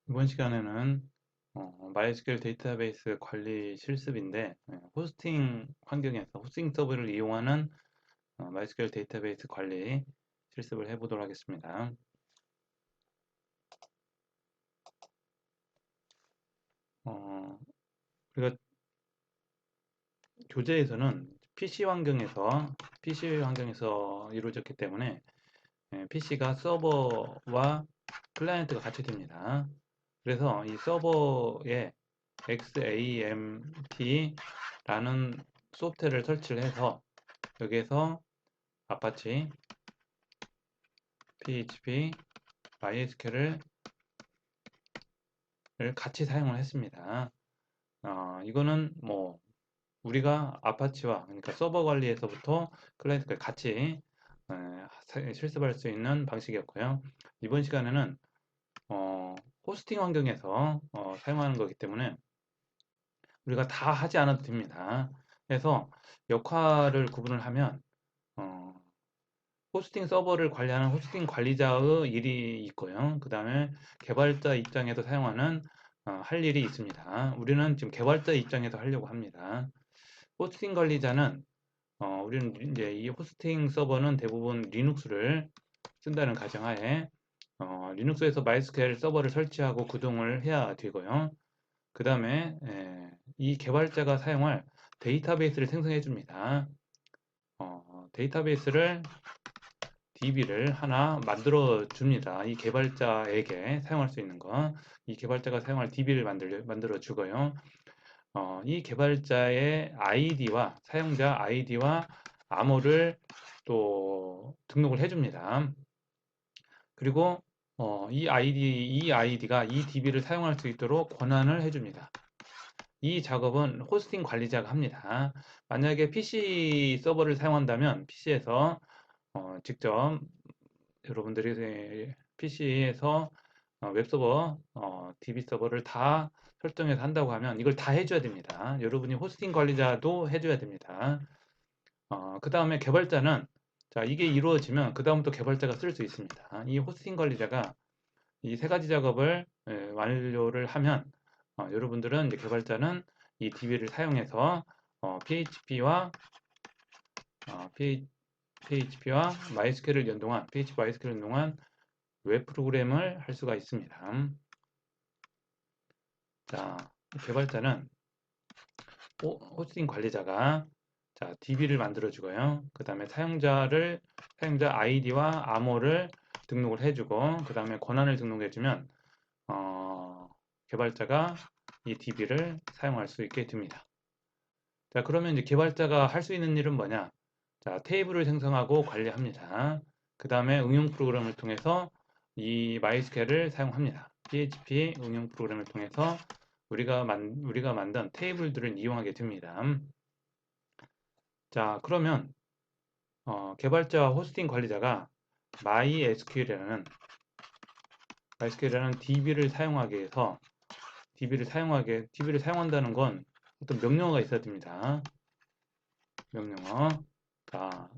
이번 시간에는 MySQL 데이터베이스 관리 실습인데 호스팅 환경에서 호스팅 서버를 이용하는 MySQL 데이터베이스 관리 실습을 해보도록 하겠습니다. 어, 우리가 교재에서는 PC 환경에서 이루어졌기 때문에 PC가 서버와 클라이언트가 같이 됩니다. 그래서 이 서버에 XAMT라는 소프트웨어를 설치를 해서 여기에서 아파치, PHP, MySQL을 같이 사용을 했습니다. 이거는 뭐 우리가 아파치와 그러니까 서버 관리에서부터 클라이언트까지 같이 실습할 수 있는 방식이었고요. 이번 시간에는 호스팅 환경에서 사용하는 거기 때문에 우리가 다 하지 않아도 됩니다. 그래서 역할을 구분을 하면 어, 호스팅 서버를 관리하는 호스팅 관리자의 일이 있고요. 그 다음에 개발자 입장에서 사용하는 할 일이 있습니다. 우리는 지금 개발자 입장에서 하려고 합니다. 호스팅 관리자는 우리는 이제 이 호스팅 서버는 대부분 리눅스를 쓴다는 가정하에 리눅스에서 MySQL 서버를 설치하고 구동을 해야 되고요. 그 다음에 이 개발자가 사용할 데이터베이스를 생성해 줍니다. 데이터베이스를 DB를 하나 만들어 줍니다. 이 개발자에게 사용할 수 있는 거. 이 개발자가 사용할 DB를 만들어 주고요. 이 개발자의 아이디와 사용자 아이디와 암호를 또 등록을 해줍니다. 그리고 이 아이디가 이 DB를 사용할 수 있도록 권한을 해줍니다. 이 작업은 호스팅 관리자가 합니다. 만약에 PC 서버를 사용한다면 PC에서 직접 여러분들이 PC에서 웹서버, DB 서버를 다 설정해서 한다고 하면 이걸 다 해줘야 됩니다. 여러분이 호스팅 관리자도 해줘야 됩니다. 그 다음에 개발자는 자 이게 이루어지면 그 다음부터 개발자가 쓸 수 있습니다. 이 호스팅 관리자가 이 세 가지 작업을 완료를 하면 여러분들은 이제 개발자는 이 DB를 사용해서 PHP와 MySQL을 연동한 PHP MySQL을 연동한 웹 프로그램을 할 수가 있습니다. 자, 개발자는 호스팅 관리자가 자, DB를 만들어 주고요. 그 다음에 사용자 아이디와 암호를 등록을 해주고 그 다음에 권한을 등록해 주면 개발자가 이 DB를 사용할 수 있게 됩니다. 자, 그러면 이제 개발자가 할 수 있는 일은 뭐냐? 자, 테이블을 생성하고 관리합니다. 그 다음에 응용 프로그램을 통해서 이 MySQL을 사용합니다. PHP 응용 프로그램을 통해서 우리가 만든 테이블들을 이용하게 됩니다. 자, 그러면 개발자와 호스팅 관리자가 MySQL이라는 DB를 사용하게 해서 DB를 사용한다는 건 어떤 명령어가 있어야 됩니다. 명령어. 자,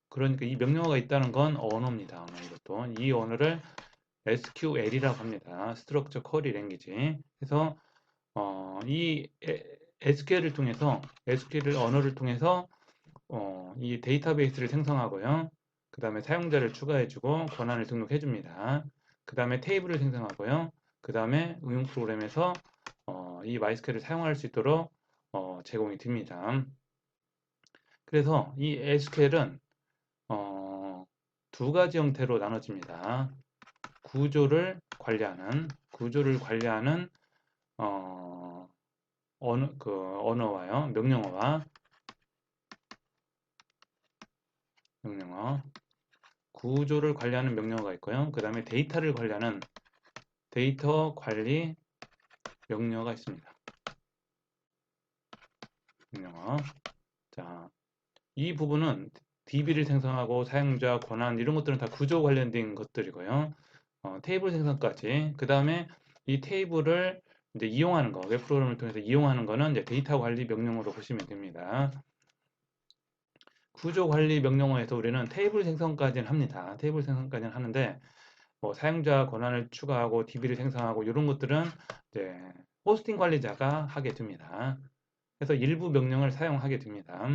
그러니까 이 명령어가 있다는 건 언어입니다. 이것도 이 언어를 SQL이라고 합니다. Structure Query Language. 그래서 이 SQL 언어를 통해서 이 데이터베이스를 생성하고요. 그 다음에 사용자를 추가해주고 권한을 등록해줍니다. 그 다음에 테이블을 생성하고요. 그 다음에 응용 프로그램에서 이 MySQL을 사용할 수 있도록 제공이 됩니다. 그래서 이 SQL은 두 가지 형태로 나눠집니다. 구조를 관리하는 언어와요. 명령어. 구조를 관리하는 명령어가 있고요. 그 다음에 데이터를 관리하는 데이터 관리 명령어가 있습니다. 명령어. 자, 이 부분은 DB를 생성하고 사용자 권한 이런 것들은 다 구조 관련된 것들이고요. 테이블 생성까지. 그 다음에 이 테이블을 이제 이용하는 거, 웹 프로그램을 통해서 이용하는 거는 이제 데이터 관리 명령어로 보시면 됩니다. 구조 관리 명령어에서 우리는 테이블 생성까지는 합니다. 테이블 생성까지는 하는데 뭐 사용자 권한을 추가하고 DB를 생성하고 이런 것들은 이제 호스팅 관리자가 하게 됩니다. 그래서 일부 명령을 사용하게 됩니다.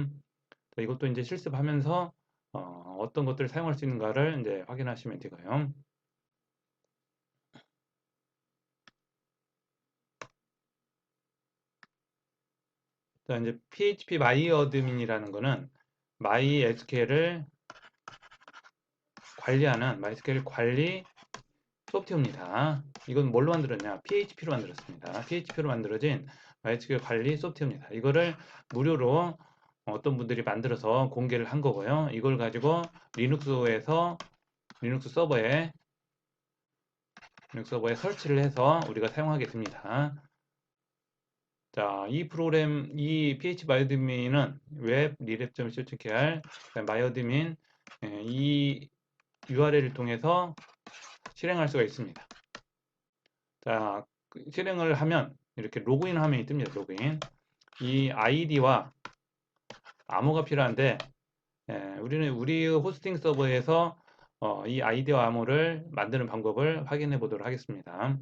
이것도 이제 실습하면서 어떤 것들을 사용할 수 있는가를 이제 확인하시면 되고요. 자, 이제 PHP MyAdmin이라는 거는 MySQL을 관리하는 MySQL 관리 소프트웨어입니다. 이건 뭘로 만들었냐? PHP로 만들었습니다. PHP로 만들어진 MySQL 관리 소프트웨어입니다. 이거를 무료로 어떤 분들이 만들어서 공개를 한 거고요. 이걸 가지고 리눅스에서 리눅스 서버에 설치를 해서 우리가 사용하게 됩니다. 자, 이 프로그램, 이 PHP MyAdmin은 웹 relap.co.kr MyAdmin 이 URL을 통해서 실행할 수가 있습니다. 자, 실행을 하면 이렇게 로그인 화면이 뜹니다. 로그인. 이 아이디와 암호가 필요한데 우리는 우리 호스팅 서버에서 이 아이디와 암호를 만드는 방법을 확인해 보도록 하겠습니다.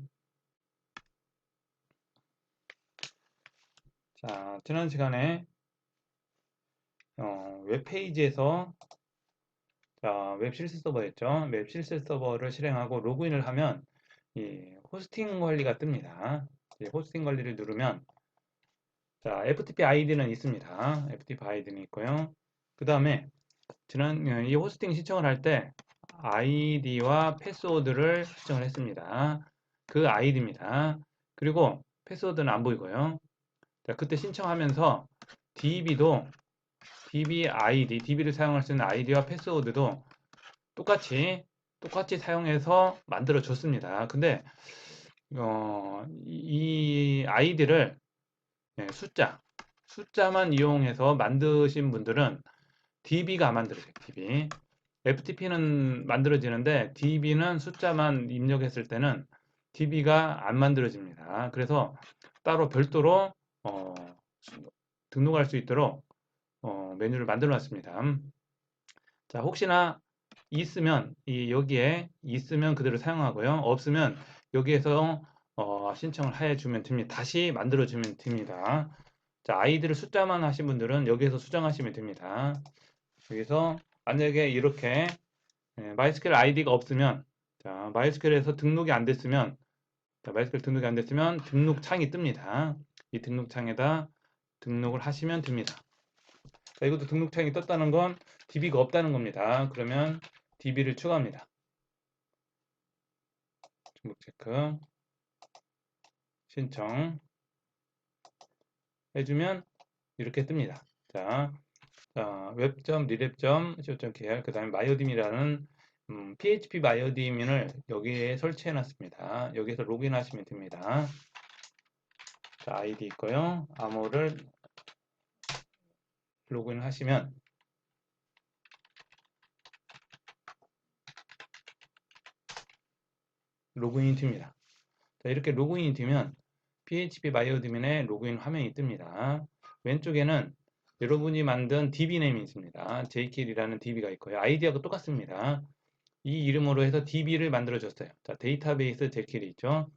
자, 지난 시간에 웹페이지에서 웹 실습 서버였죠. 웹 실습 서버를 실행하고 로그인을 하면 이 호스팅 관리가 뜹니다. 이 호스팅 관리를 누르면 자, FTP 아이디는 있습니다. FTP 아이디는 있고요. 그 다음에 이 호스팅 신청을 할 때 아이디와 패스워드를 신청을 했습니다. 그 아이디입니다. 그리고 패스워드는 안 보이고요. 자, 그때 신청하면서 DB 아이디, DB를 사용할 수 있는 아이디와 패스워드도 똑같이 사용해서 만들어 줬습니다. 근데 이 아이디를 숫자만 이용해서 만드신 분들은 DB가 안 만들어져요. DB. FTP는 만들어지는데 DB는 숫자만 입력했을 때는 DB가 안 만들어집니다. 그래서 따로 별도로 등록할 수 있도록 메뉴를 만들어 놨습니다. 자, 혹시나 있으면 여기에 있으면 그대로 사용하고요. 없으면 여기에서 신청을 해 주면 됩니다. 다시 만들어 주면 됩니다. 자, 아이디를 숫자만 하신 분들은 여기에서 수정하시면 됩니다. 여기서 만약에 이렇게 MySQL 아이디가 없으면 자, MySQL에서 등록이 안 됐으면 MySQL 등록이 안 됐으면 등록 창이 뜹니다. 이 등록 창에다 등록을 하시면 됩니다. 자, 이것도 등록 창이 떴다는 건 DB가 없다는 겁니다. 그러면 DB를 추가합니다. 등록 체크 신청 해주면 이렇게 뜹니다. 자, web.relap.co.kr 그 다음에 myadmin이라는 PHP myadmin을 여기에 설치해 놨습니다. 여기서 로그인 하시면 됩니다. 자, 아이디 있고요. 암호를 로그인 하시면 로그인이 됩니다. 자, 이렇게 로그인이 되면 PHP myadmin의 로그인 화면이 뜹니다. 왼쪽에는 여러분이 만든 DB 네임이 있습니다. jkil이라는 DB가 있고요. 아이디하고 똑같습니다. 이 이름으로 해서 DB를 만들어 줬어요. 자, 데이터베이스 jkil이 있죠.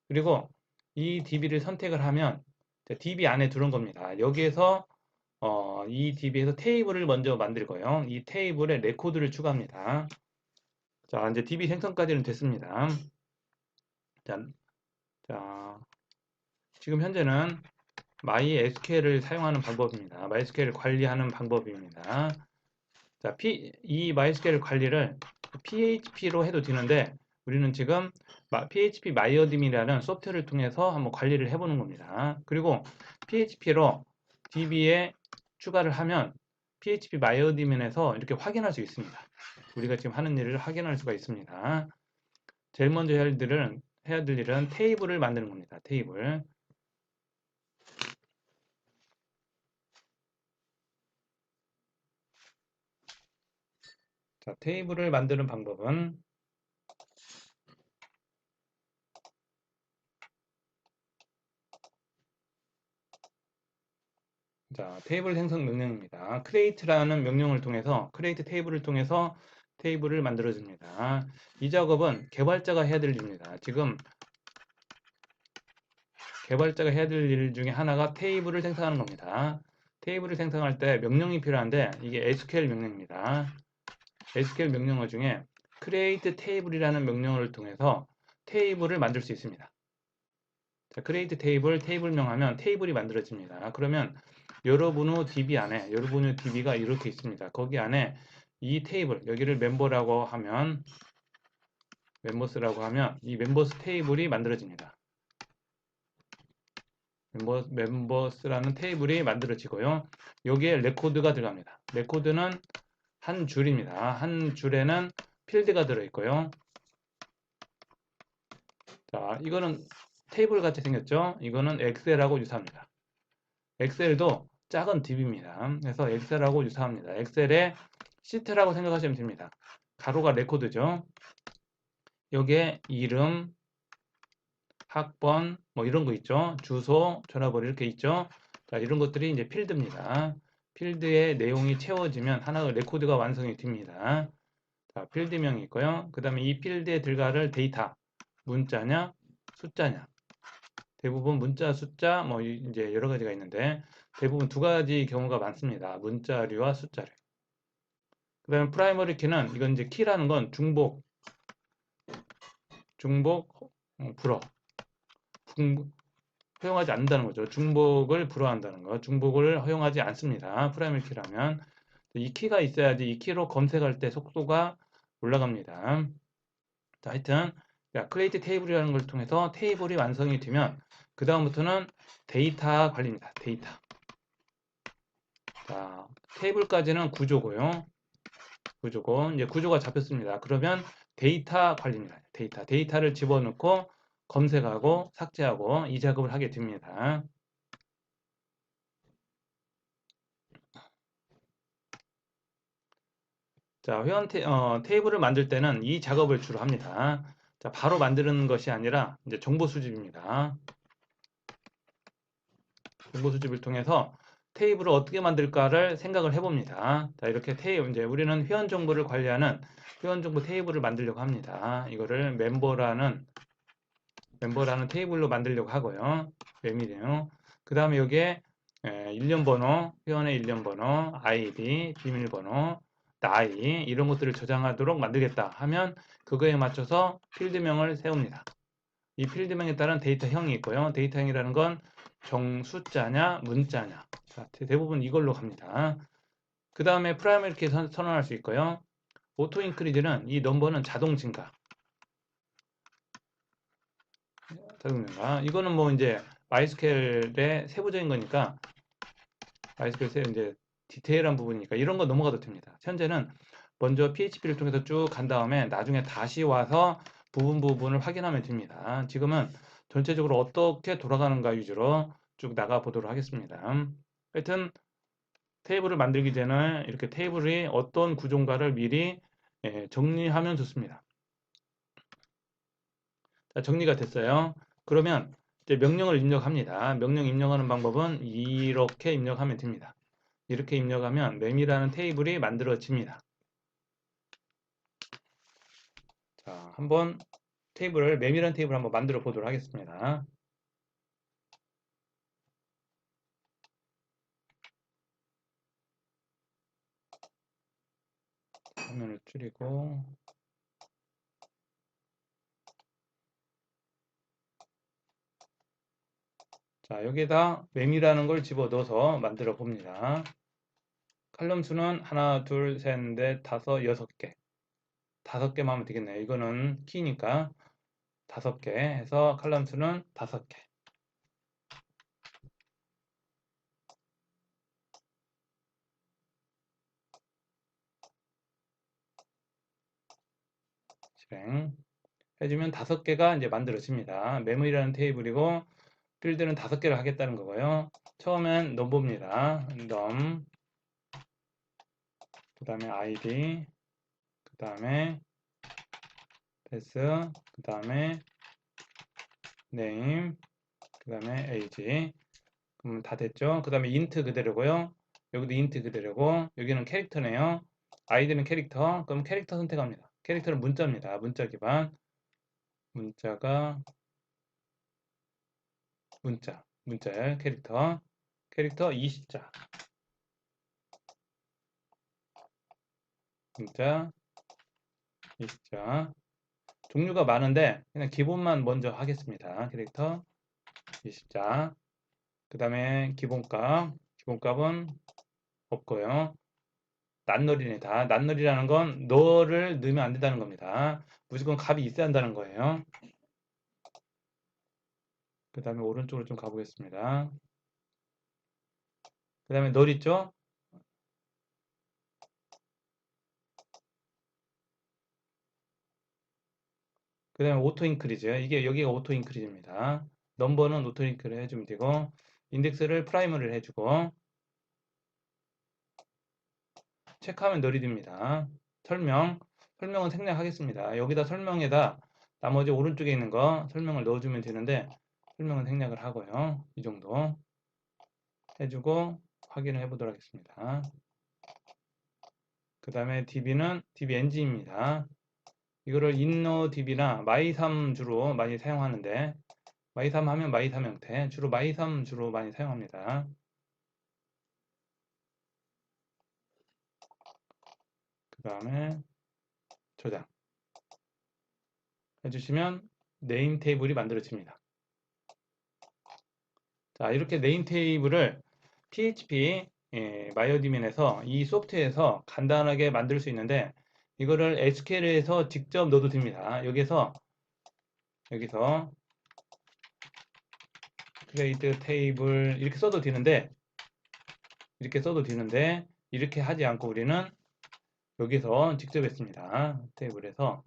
그리고 이 DB를 선택을 하면 DB 안에 들어온 겁니다. 여기에서 이 DB에서 테이블을 먼저 만들 거예요. 이 테이블에 레코드를 추가합니다. 자, 이제 DB 생성까지는 됐습니다. 자, 지금 현재는 MySQL을 사용하는 방법입니다. MySQL을 관리하는 방법입니다. 자, 이 MySQL 관리를 PHP로 해도 되는데 우리는 지금 PHP MyAdmin이라는 소프트웨어를 통해서 한번 관리를 해보는 겁니다. 그리고 PHP로 DB에 추가를 하면 PHP MyAdmin에서 이렇게 확인할 수 있습니다. 우리가 지금 하는 일을 확인할 수가 있습니다. 제일 먼저 해야 될 일은 테이블을 만드는 겁니다. 테이블. 자, 테이블을 만드는 방법은 자, 테이블 생성 명령입니다. create라는 명령을 통해서 create 테이블을 통해서 테이블을 만들어줍니다. 이 작업은 개발자가 해야 될 일입니다. 지금 개발자가 해야 될 일 중에 하나가 테이블을 생성하는 겁니다. 테이블을 생성할 때 명령이 필요한데 이게 SQL 명령입니다. SQL 명령어 중에 create table이라는 명령어를 통해서 테이블을 만들 수 있습니다. 자, create table, 테이블명 하면 테이블이 만들어집니다. 그러면 여러분의 DB 안에, 여러분의 DB가 이렇게 있습니다. 거기 안에 이 테이블, 여기를 멤버라고 하면, 멤버스라고 하면 이 멤버스 테이블이 만들어집니다. 멤버스라는 테이블이 만들어지고요. 여기에 레코드가 들어갑니다. 레코드는 한 줄입니다. 한 줄에는 필드가 들어있고요. 자, 이거는 테이블 같이 생겼죠? 이거는 엑셀하고 유사합니다. 엑셀도 작은 DB입니다. 그래서 엑셀하고 유사합니다. 엑셀의 시트라고 생각하시면 됩니다. 가로가 레코드죠. 여기에 이름, 학번, 뭐 이런 거 있죠. 주소, 전화번호 이렇게 있죠. 자, 이런 것들이 이제 필드입니다. 필드의 내용이 채워지면 하나의 레코드가 완성이 됩니다. 자, 필드명이 있고요. 그 다음에 이 필드에 들어갈 데이터, 문자냐, 숫자냐. 대부분 문자, 숫자, 뭐 이제 여러 가지가 있는데 대부분 두 가지 경우가 많습니다. 문자류와 숫자류. 그 다음에 프라이머리 키는 이건 이제 키라는 건 중복, 불어, 허용하지 않는다는 거죠. 중복을 불허한다는 거. 중복을 허용하지 않습니다. 프라이머리 키라면. 이 키가 있어야지 이 키로 검색할 때 속도가 올라갑니다. 자, 하여튼 크리에이트 테이블이라는 걸 통해서 테이블이 완성이 되면 그 다음부터는 데이터 관리입니다. 데이터. 자, 테이블까지는 구조고요. 구조고 이제 구조가 잡혔습니다. 그러면 데이터 관리입니다. 데이터를 집어넣고 검색하고 삭제하고 이 작업을 하게 됩니다. 자, 테이블을 만들 때는 이 작업을 주로 합니다. 자, 바로 만드는 것이 아니라 이제 정보 수집입니다. 정보 수집을 통해서 테이블을 어떻게 만들까를 생각을 해봅니다. 자, 이렇게 이제 우리는 회원 정보를 관리하는 회원 정보 테이블을 만들려고 합니다. 이거를 멤버라는 테이블로 만들려고 하고요. 메밀이요. 그 다음에 여기에 일련 번호, 회원의 일련 번호, 아이디, 비밀번호, 나이 이런 것들을 저장하도록 만들겠다 하면 그거에 맞춰서 필드명을 세웁니다. 이 필드명에 따른 데이터형이 있고요. 데이터형이라는 건 숫자냐, 문자냐. 자, 대부분 이걸로 갑니다. 그 다음에 프라이머리 키 선언할 수 있고요. 오토 인크리즈는 이 넘버는 자동 증가. 이거는 뭐 이제 MySQL의 세부적인 거니까 MySQL 이제 디테일한 부분이니까 이런 거 넘어가도 됩니다. 현재는 먼저 PHP를 통해서 쭉 간 다음에 나중에 다시 와서 부분을 확인하면 됩니다. 지금은 전체적으로 어떻게 돌아가는가 위주로 쭉 나가 보도록 하겠습니다. 하여튼 테이블을 만들기 전에 이렇게 테이블이 어떤 구조인가를 미리 정리하면 좋습니다. 자, 정리가 됐어요. 그러면 이제 명령을 입력합니다. 명령 입력하는 방법은 이렇게 입력하면 됩니다. 이렇게 입력하면 맴이라는 테이블이 만들어집니다. 자, 한번 맴이라는 테이블 한번 만들어 보도록 하겠습니다. 화면을 줄이고 자, 여기에다 맴이라는 걸 집어넣어서 만들어 봅니다. 칼럼 수는 하나, 둘, 셋, 넷, 다섯, 6개. 5개만 하면 되겠네요. 이거는 키니까 5개 해서 칼럼 수는 5개. 실행 해주면 5개가 이제 만들어집니다. 메모리라는 테이블이고 필드는 5개를 하겠다는 거고요. 처음엔 넘버입니다. 넘, 그 다음에 아이디, 그 다음에 패스, 그 다음에 네임, 그 다음에 에이지. 그럼 다 됐죠? 그 다음에 인트 그대로고요. 여기도 인트 그대로고 여기는 캐릭터네요. 아이디는 캐릭터. 그럼 캐릭터 선택합니다. 캐릭터는 문자입니다. 문자 기반. 문자가 문자열 캐릭터. 캐릭터 20자. 문자 20자. 종류가 많은데 그냥 기본만 먼저 하겠습니다. 캐릭터 20자. 그 다음에 기본값은 없고요. 낱놀이니다. 낱놀이라는 건 너를 넣으면 안 된다는 겁니다. 무조건 값이 있어야 한다는 거예요. 그 다음에 오른쪽으로 좀 가보겠습니다. 그 다음에 널 있죠? 그 다음에 오토 인크리즈. 이게 여기가 오토 인크리즈입니다. 넘버는 오토 인크리즈 해주면 되고, 인덱스를 프라이머리를 해주고, 체크하면 널이 됩니다. 설명은 생략하겠습니다. 여기다 설명에다 나머지 오른쪽에 있는 거 설명을 넣어주면 되는데, 설명은 생략을 하고요. 이 정도 해주고 확인을 해보도록 하겠습니다. 그 다음에 DB는 DBNG입니다. 이거를 InnoDB나 my3 주로 많이 사용하는데 my3 하면 my3 형태 주로 my3 주로 많이 사용합니다. 그 다음에 저장 해주시면 네임 테이블이 만들어집니다. 자, 이렇게 네임 테이블을 PHP 마이어드민에서 이 소프트에서 간단하게 만들 수 있는데 이거를 SQL에서 직접 넣어도 됩니다. 여기서 create 테이블 이렇게 써도 되는데 이렇게 하지 않고 우리는 여기서 직접 했습니다. 테이블에서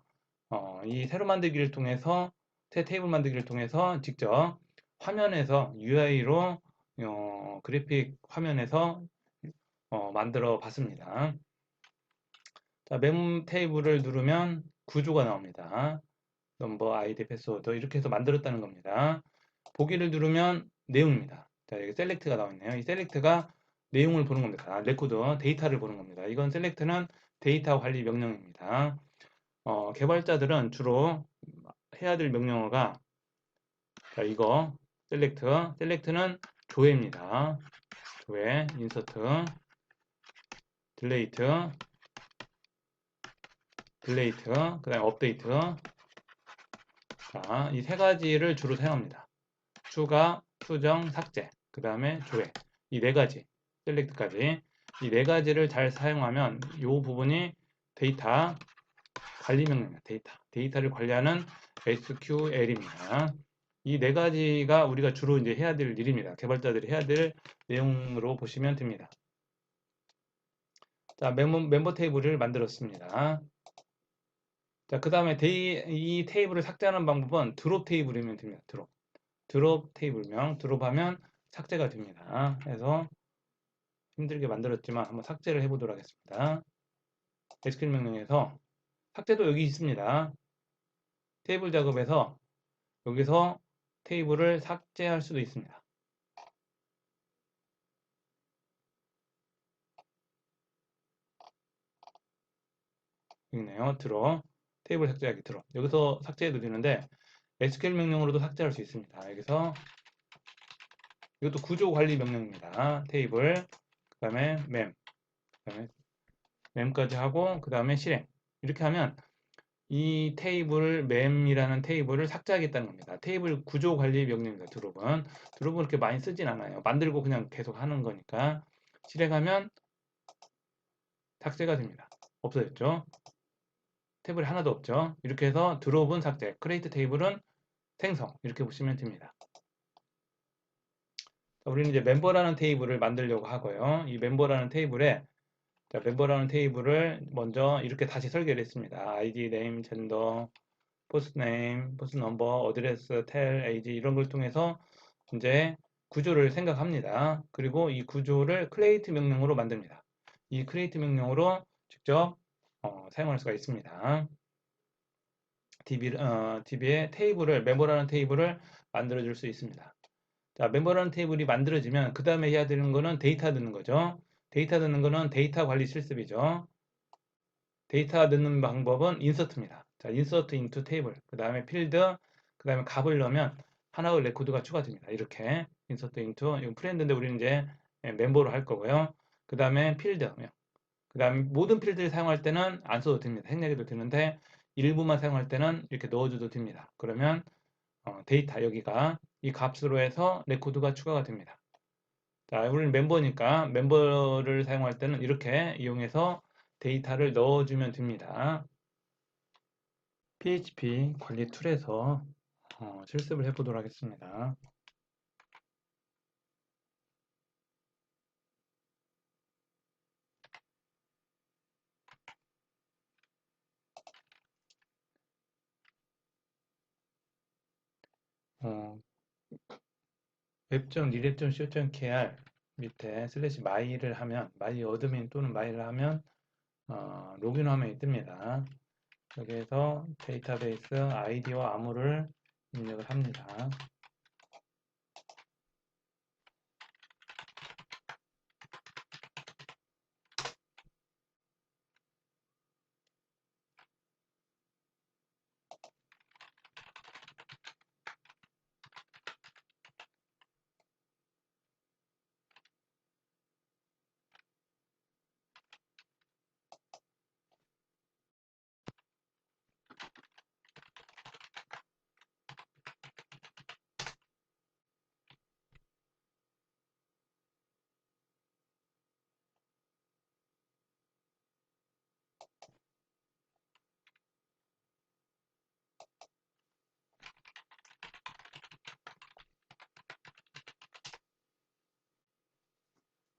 이 새로 만들기를 통해서 새 테이블 만들기를 통해서 직접 화면에서 UI로 그래픽 화면에서 만들어 봤습니다. 자, 멤 테이블을 누르면 구조가 나옵니다. 넘버, 아이디, 패스워드 이렇게 해서 만들었다는 겁니다. 보기를 누르면 내용입니다. 자, 여기 셀렉트가 나와 있네요. 이 셀렉트가 내용을 보는 겁니다. 레코드, 데이터를 보는 겁니다. 이건 셀렉트는 데이터 관리 명령입니다. 개발자들은 주로 해야 될 명령어가 자, 이거 셀렉트는 조회입니다. 조회, 인서트, 딜레이트, 그 다음에 업데이트. 자, 이 세 가지를 주로 사용합니다. 추가, 수정, 삭제, 그 다음에 조회. 이 네 가지, 셀렉트까지. 이 네 가지를 잘 사용하면 이 부분이 데이터 관리 명령입니다. 데이터를 관리하는 SQL입니다. 이 네 가지가 우리가 주로 이제 해야 될 일입니다. 개발자들이 해야 될 내용으로 보시면 됩니다. 자, 멤버 테이블을 만들었습니다. 자, 그 다음에 이 테이블을 삭제하는 방법은 드롭 테이블이면 됩니다. 드롭 테이블명, 드롭하면 삭제가 됩니다. 그래서 힘들게 만들었지만 한번 삭제를 해보도록 하겠습니다. SQL 명령에서 삭제도 여기 있습니다. 테이블 작업에서 여기서 테이블을 삭제할 수도 있습니다. 여기 있네요. 드롭. 테이블 삭제하기 드롭. 여기서 삭제해도 되는데 SQL 명령으로도 삭제할 수 있습니다. 여기서 이것도 구조 관리 명령입니다. 테이블, 그 다음에 mem까지 하고 그 다음에 실행. 이렇게 하면 이 테이블 mem이라는 테이블을 삭제하겠다는 겁니다. 테이블 구조 관리 명령입니다. 드롭은 그렇게 많이 쓰진 않아요. 만들고 그냥 계속 하는 거니까 실행하면 삭제가 됩니다. 없어졌죠? 테이블이 하나도 없죠? 이렇게 해서 드롭은 삭제, 크리에이트 테이블은 생성 이렇게 보시면 됩니다. 우리는 이제 멤버라는 테이블을 만들려고 하고요. 이 멤버라는 테이블에 멤버라는 테이블을 먼저 이렇게 다시 설계를 했습니다. ID, name, gender, post name, post number, address, tel, age 이런 걸 통해서 이제 구조를 생각합니다. 그리고 이 구조를 create 명령으로 만듭니다. 이 create 명령으로 직접 사용할 수가 있습니다. DB의 멤버라는 테이블을 만들어 줄 수 있습니다. 자, 멤버라는 테이블이 만들어지면 그 다음에 해야 되는 거는 데이터 넣는 거죠. 데이터 넣는 거는 데이터 관리 실습이죠. 데이터 넣는 방법은 인서트입니다. 자, 인서트 인투 테이블. 그 다음에 필드, 그 다음에 값을 넣으면 하나의 레코드가 추가됩니다. 이렇게 인서트 인투, 이건 프렌드인데 우리는 이제 멤버로 할 거고요. 그 다음에 필드, 그 다음에 모든 필드를 사용할 때는 안 써도 됩니다. 생략해도 되는데 일부만 사용할 때는 이렇게 넣어줘도 됩니다. 그러면 데이터 여기가 이 값으로 해서 레코드가 추가가 됩니다. 자, 우리는 멤버니까 멤버를 사용할 때는 이렇게 이용해서 데이터를 넣어주면 됩니다. PHP 관리 툴에서 실습을 해보도록 하겠습니다. 어, web.read.co.kr 밑에 슬래시 my를 하면 my 어드민 또는 my를 하면 로그인 화면이 뜹니다. 여기에서 데이터베이스 아이디와 암호를 입력을 합니다.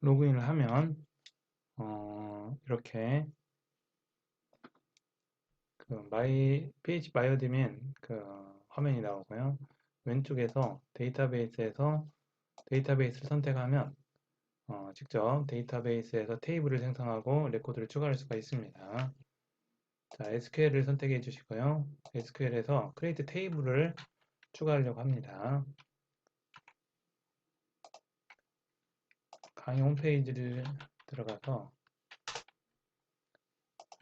로그인을 하면 이렇게 그 PH 마이어드민 그 화면이 나오고요. 왼쪽에서 데이터베이스에서 데이터베이스를 선택하면 직접 데이터베이스에서 테이블을 생성하고 레코드를 추가할 수가 있습니다. 자, SQL을 선택해 주시고요. SQL에서 create 테이블을 추가하려고 합니다. 강의 홈페이지를 들어가서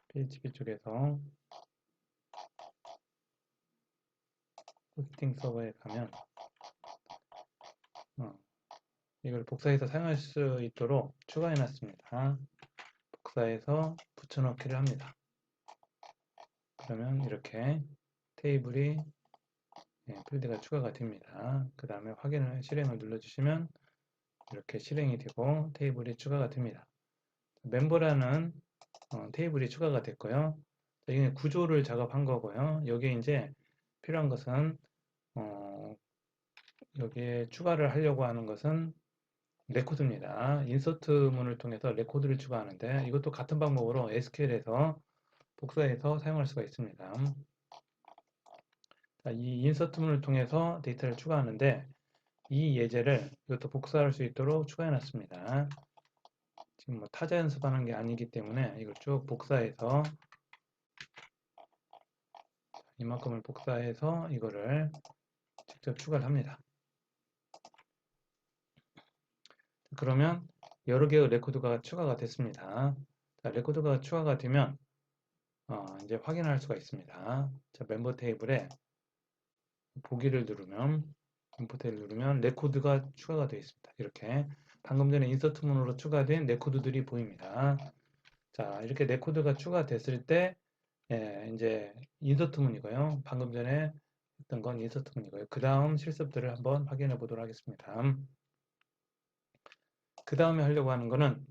PHP 쪽에서 호스팅 서버에 가면 이걸 복사해서 사용할 수 있도록 추가해 놨습니다. 복사해서 붙여넣기를 합니다. 그러면 이렇게 테이블이 필드가 추가가 됩니다. 그 다음에 확인을 실행을 눌러주시면 이렇게 실행이 되고 테이블이 추가가 됩니다. 멤버라는 테이블이 추가가 됐고요. 이게 구조를 작업한 거고요. 여기에 이제 필요한 것은 여기에 추가를 하려고 하는 것은 레코드입니다. 인서트 문을 통해서 레코드를 추가하는데 이것도 같은 방법으로 SQL에서 복사해서 사용할 수가 있습니다. 자, 이 인서트 문을 통해서 데이터를 추가하는데 이 예제를 이것도 복사할 수 있도록 추가해 놨습니다. 지금 뭐 타자 연습하는 게 아니기 때문에 이걸 쭉 복사해서 이만큼을 복사해서 이거를 직접 추가를 합니다. 그러면 여러 개의 레코드가 추가가 됐습니다. 자, 레코드가 추가가 되면 이제 확인할 수가 있습니다. 자, 멤버 테이블에 보기를 누르면 임포트를 누르면 레코드가 추가가 되어 있습니다. 이렇게 방금 전에 인서트 문으로 추가된 레코드들이 보입니다. 자, 이렇게 레코드가 추가됐을 때 이제 인서트 문이고요. 방금 전에 했던 건 인서트 문이고요. 그 다음 실습들을 한번 확인해 보도록 하겠습니다. 그 다음에 하려고 하는 거는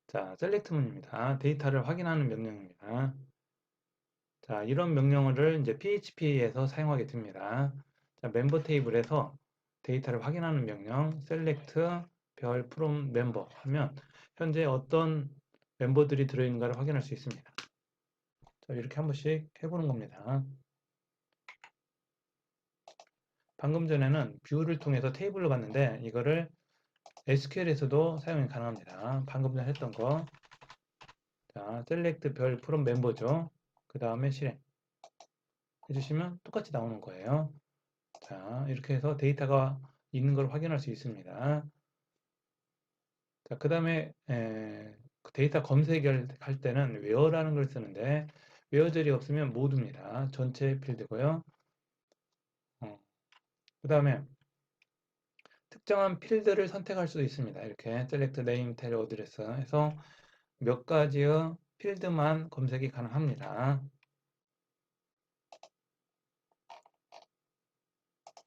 자, 셀렉트 문입니다. 데이터를 확인하는 명령입니다. 자, 이런 명령어를 이제 PHP에서 사용하게 됩니다. 자, 멤버 테이블에서 데이터를 확인하는 명령 select 별 from member 하면 현재 어떤 멤버들이 들어있는가를 확인할 수 있습니다. 자, 이렇게 한 번씩 해보는 겁니다. 방금 전에는 뷰를 통해서 테이블로 봤는데 이거를 SQL에서도 사용이 가능합니다. 방금 전에 했던 거 자, select 별 from member죠. 그 다음에 실행 해주시면 똑같이 나오는 거예요. 자, 이렇게 해서 데이터가 있는 걸 확인할 수 있습니다. 자, 그 다음에 데이터 검색을 할 때는 where라는 걸 쓰는데 where절이 없으면 모두입니다. 전체 필드고요. 그 다음에 특정한 필드를 선택할 수도 있습니다. 이렇게 select name, tel, address 해서 몇 가지의 필드만 검색이 가능합니다.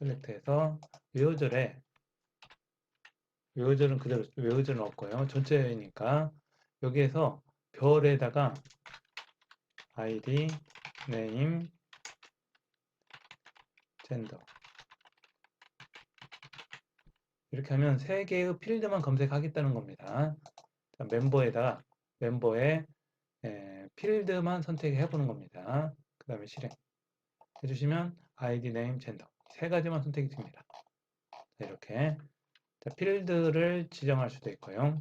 select해서 where절은 그대로 where절은 없고요. 전체니까 여기에서 별에다가 id, name, gender 이렇게 하면 3개의 필드만 검색하겠다는 겁니다. 자, 멤버의 필드만 선택해 보는 겁니다. 그 다음에 실행 해주시면 id, name, gender 3가지만 선택이 됩니다. 자, 이렇게 자, 필드를 지정할 수도 있고요.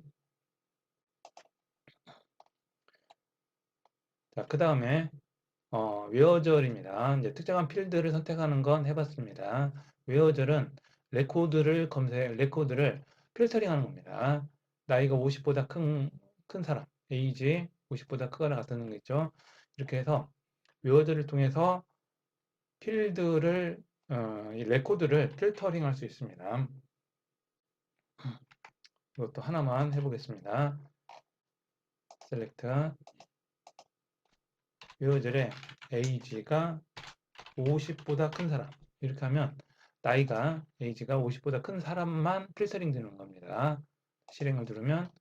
자, 그 다음에 웨어절입니다. 이제 특정한 필드를 선택하는 건 해봤습니다. 웨어절은 레코드를 필터링하는 겁니다. 나이가 50보다 큰 사람, 에이지 50보다 크거나 같은 거 있죠. 이렇게 해서 웨어절을 통해서 필드를 이 레코드를 필터링할 수 있습니다. 이것도 하나만 해보겠습니다. select 웨어절의 age가 50보다 큰 사람 이렇게 하면 나이가 age가 50보다 큰 사람만 필터링 되는 겁니다. 실행을 누르면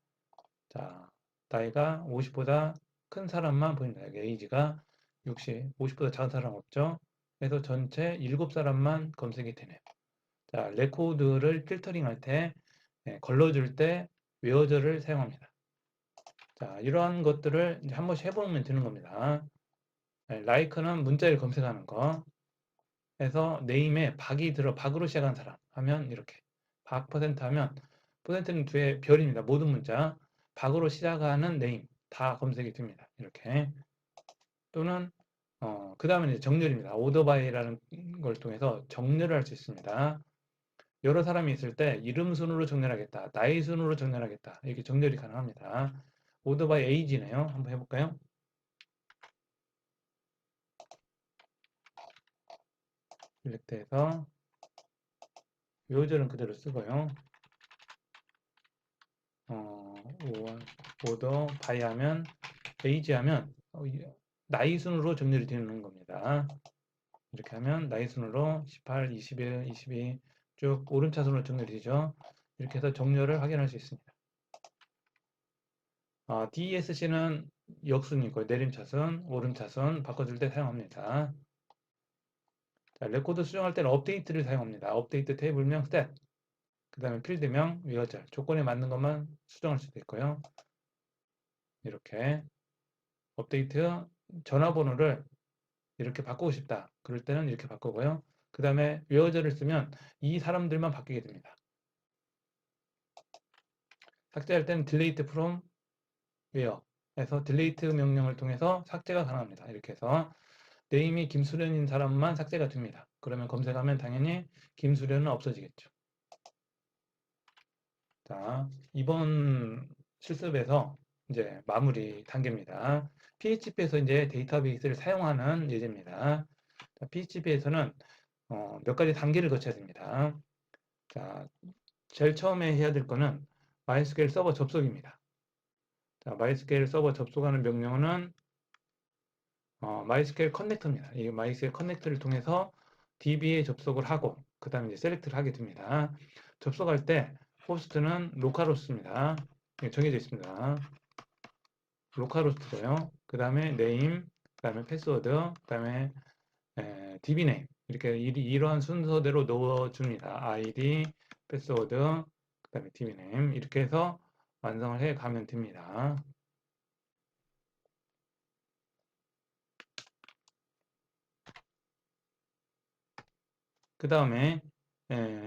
자 나이가 50보다 큰 사람만 보입니다. 여기 age가 50보다 작은 사람 없죠. 그래서 전체 7사람만 검색이 되네요. 자 레코드를 필터링 할 때 걸러줄 때 웨어절을 사용합니다. 자 이러한 것들을 이제 한 번씩 해보면 되는 겁니다. 라이크는 문자를 검색하는 거 해서 네임에 박으로 시작한 사람 하면 이렇게 박 퍼센트 하면 퍼센트는 뒤에 별입니다. 모든 문자 박으로 시작하는 네임 다 검색이 됩니다. 이렇게 또는 그 다음에 이제 정렬입니다. 오더바이라는 걸 통해서 정렬을 할 수 있습니다. 여러 사람이 있을 때 이름 순으로 정렬하겠다, 나이 순으로 정렬하겠다 이렇게 정렬이 가능합니다. 오더바이 에이지네요. 한번 해볼까요? 셀렉트해서 요절은 그대로 쓰고요. 오더 바이 하면 에이지 하면 나이 순으로 정렬이 되는 겁니다. 이렇게 하면 나이 순으로 18, 21, 22 쭉 오름차순으로 정렬이 되죠. 이렇게 해서 정렬을 확인할 수 있습니다. DESC는 역순이고 내림차순, 오름차순 바꿔줄 때 사용합니다. 자, 레코드 수정할 때는 업데이트를 사용합니다. 업데이트 테이블명 stat 그 다음에 필드명 위어절 조건에 맞는 것만 수정할 수도 있고요. 이렇게 업데이트 전화번호를 이렇게 바꾸고 싶다. 그럴 때는 이렇게 바꾸고요. 그 다음에 웨어절을 쓰면 이 사람들만 바뀌게 됩니다. 삭제할 때는 delete from where 해서 delete 명령을 통해서 삭제가 가능합니다. 이렇게 해서 네임이 김수련인 사람만 삭제가 됩니다. 그러면 검색하면 당연히 김수련은 없어지겠죠. 자, 이번 실습에서 이제 마무리 단계입니다. PHP에서 이제 데이터베이스를 사용하는 예제입니다. PHP에서는 몇 가지 단계를 거쳐야 됩니다. 자, 제일 처음에 해야 될 거는 MySQL 서버 접속입니다. 자, MySQL 서버 접속하는 명령어는 MySQL 커넥터입니다. 이 MySQL 커넥터를 통해서 DB에 접속을 하고 그 다음에 이제 셀렉트를 하게 됩니다. 접속할 때 호스트는 로컬호스트입니다. 정해져 있습니다. 로컬호스트고요. 그 다음에 name, 그 다음에 패스워드, 그 다음에 DB name 이렇게 이러한 순서대로 넣어줍니다. ID, 패스워드, 그 다음에 DB name 이렇게 해서 완성을 해 가면 됩니다. 그 다음에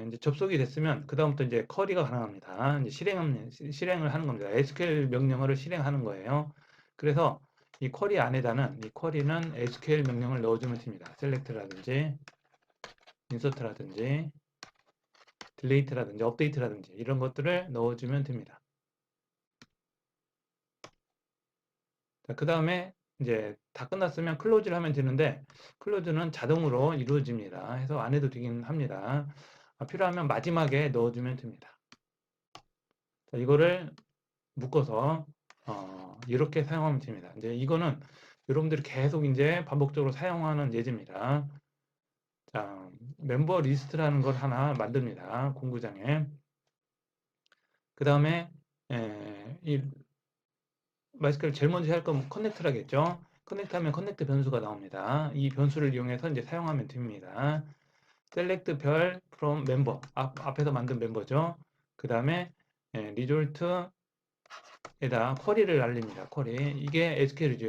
이제 접속이 됐으면 그 다음부터 이제 쿼리가 가능합니다. 이제 실행을 하는 겁니다. SQL 명령어를 실행하는 거예요. 그래서 이 쿼리 안에다는 이 쿼리는 SQL 명령을 넣어주면 됩니다. select라든지 insert라든지 delete라든지 update라든지 이런 것들을 넣어주면 됩니다. 자, 그 다음에 이제 다 끝났으면 클로즈를 하면 되는데 클로즈는 자동으로 이루어집니다. 해서 안 해도 되긴 합니다. 필요하면 마지막에 넣어주면 됩니다. 자, 이거를 묶어서 이렇게 사용하면 됩니다. 이제 이거는 여러분들이 계속 이제 반복적으로 사용하는 예제입니다. 자, 멤버 리스트라는 걸 하나 만듭니다. 공구장에. 그 다음에 이 MySQL 제일 먼저 할 건 커넥트라겠죠. 커넥트하면 커넥트 변수가 나옵니다. 이 변수를 이용해서 이제 사용하면 됩니다. select 별 from member 앞에서 만든 멤버죠. 그 다음에 result에다 쿼리를 날립니다. 쿼리 이게 SQL이죠.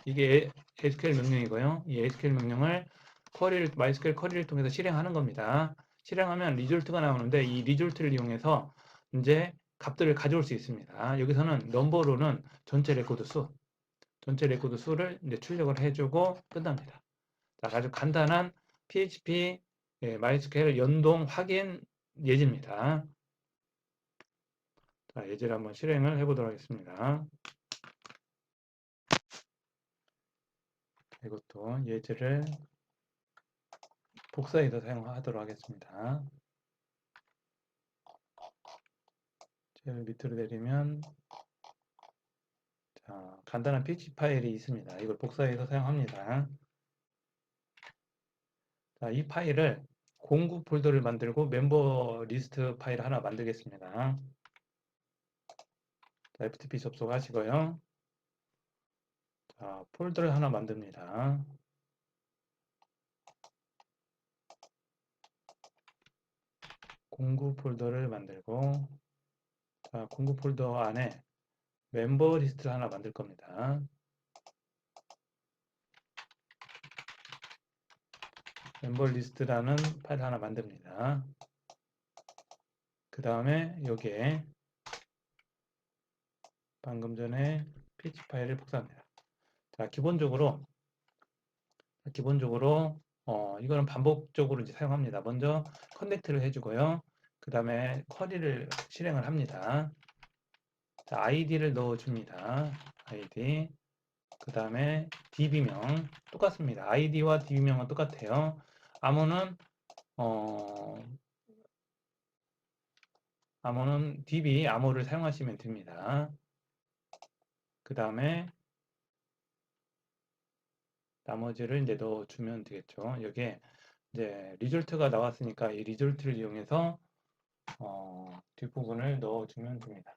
이게 SQL 명령이고요. 이 SQL 명령을 쿼리를 MySQL 쿼리를 통해서 실행하는 겁니다. 실행하면 리졸트가 나오는데 이 리졸트를 이용해서 이제 값들을 가져올 수 있습니다. 여기서는 넘버로는 전체 레코드 수를 이제 출력을 해주고 끝납니다. 자, 아주 간단한 PHP MySQL 연동 확인 예제입니다. 자, 예제를 한번 실행을 해보도록 하겠습니다. 이것도 예제를 복사해서 사용하도록 하겠습니다. 제일 밑으로 내리면 자, 간단한 PHP 파일이 있습니다. 이걸 복사해서 사용합니다. 자, 이 파일을 공구 폴더를 만들고 멤버 리스트 파일 하나 만들겠습니다. 자, FTP 접속하시고요. 자, 폴더를 하나 만듭니다. 공구 폴더를 만들고 자, 공구 폴더 안에 멤버 리스트를 하나 만들 겁니다. 멤버 리스트라는 파일 하나 만듭니다. 그 다음에 여기에 방금 전에 PHP 파일을 복사합니다. 자, 기본적으로 이거는 반복적으로 이제 사용합니다. 먼저 커넥트를 해주고요. 그 다음에 쿼리를 실행을 합니다. 자, 아이디를 넣어줍니다. 아이디. 그 다음에 DB명 똑같습니다. 아이디와 DB명은 똑같아요. 암호는 DB 암호를 사용하시면 됩니다. 그 다음에 나머지를 이제 넣어주면 되겠죠. 여기에 이제 리졸트가 나왔으니까 이 리졸트를 이용해서 뒷부분을 넣어주면 됩니다.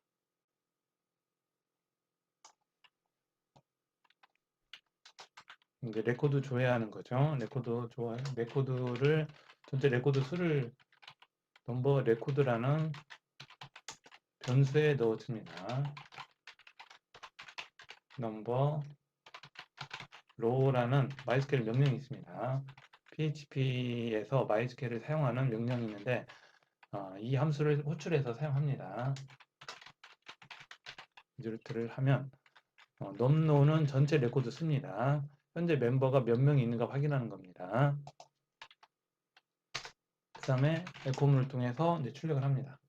이제 레코드 조회하는 거죠. 레코드를 전체 레코드 수를 넘버 레코드라는 변수에 넣어줍니다. 넘버 row라는 MySQL 명령이 있습니다. PHP에서 MySQL을 사용하는 명령이 있는데 이 함수를 호출해서 사용합니다. 리졸트를 하면 넘노는 전체 레코드 수입니다. 현재 멤버가 몇 명이 있는가 확인하는 겁니다. 그 다음에 에코문을 통해서 이제 출력을 합니다.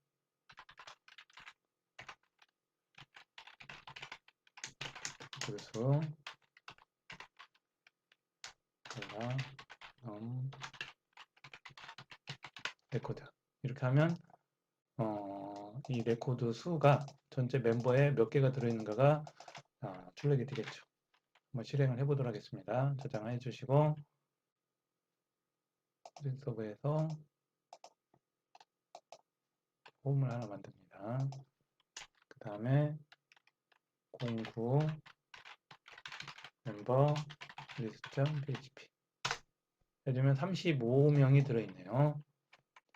그래서 제가 레코드 이렇게 하면 이 레코드 수가 전체 멤버에 몇 개가 들어있는가가 출력이 되겠죠. 한번 실행을 해보도록 하겠습니다. 저장해 주시고 스크린 서버에서 홈을 하나 만듭니다. 그 다음에 공구 멤버 리스트.php 해주면 35명이 들어있네요.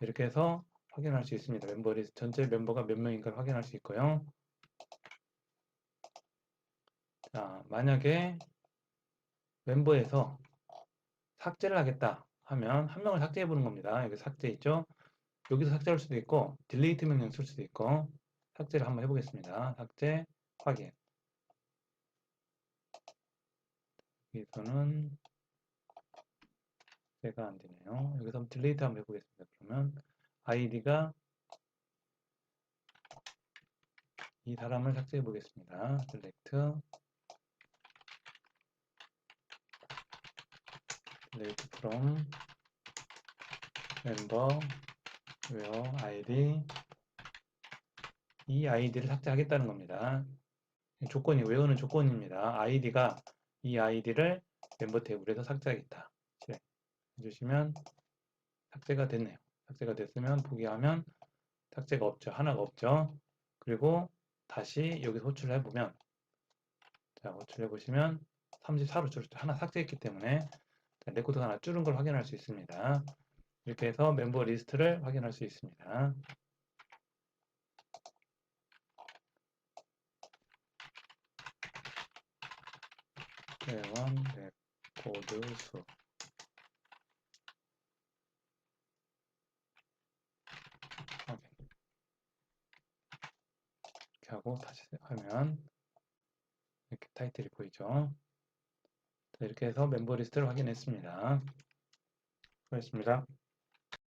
이렇게 해서 확인할 수 있습니다. 멤버 리스트 전체 멤버가 몇 명인가 확인할 수 있고요. 자, 만약에 멤버에서 삭제를 하겠다 하면 한 명을 삭제해 보는 겁니다. 여기 삭제 있죠? 여기서 삭제할 수도 있고 딜리트 명령 쓸 수도 있고 삭제를 한번 해보겠습니다. 삭제 확인. 여기서는 제가 안 되네요. 여기서 딜리트 한번 해보겠습니다. 그러면 아이디가 이 사람을 삭제해 보겠습니다. 셀렉트 delete from member where id 이 아이디를 삭제하겠다는 겁니다. 조건이 외우는 조건입니다. 아이디가 이 아이디를 멤버 테이블에서 삭제하겠다. 해주시면 삭제가 됐네요. 삭제가 됐으면 포기하면 삭제가 없죠. 하나가 없죠. 그리고 다시 여기서 호출을 해보면 자, 호출해 보시면 34로 줄었죠. 하나 삭제했기 때문에 레코드가 하나 줄은 걸 확인할 수 있습니다. 이렇게 해서 멤버 리스트를 확인할 수 있습니다. 회원 레코드 수 확인 이렇게 하고 다시 하면 이렇게 타이틀이 보이죠. 자, 이렇게 해서 멤버 리스트를 확인했습니다. 수고하셨습니다.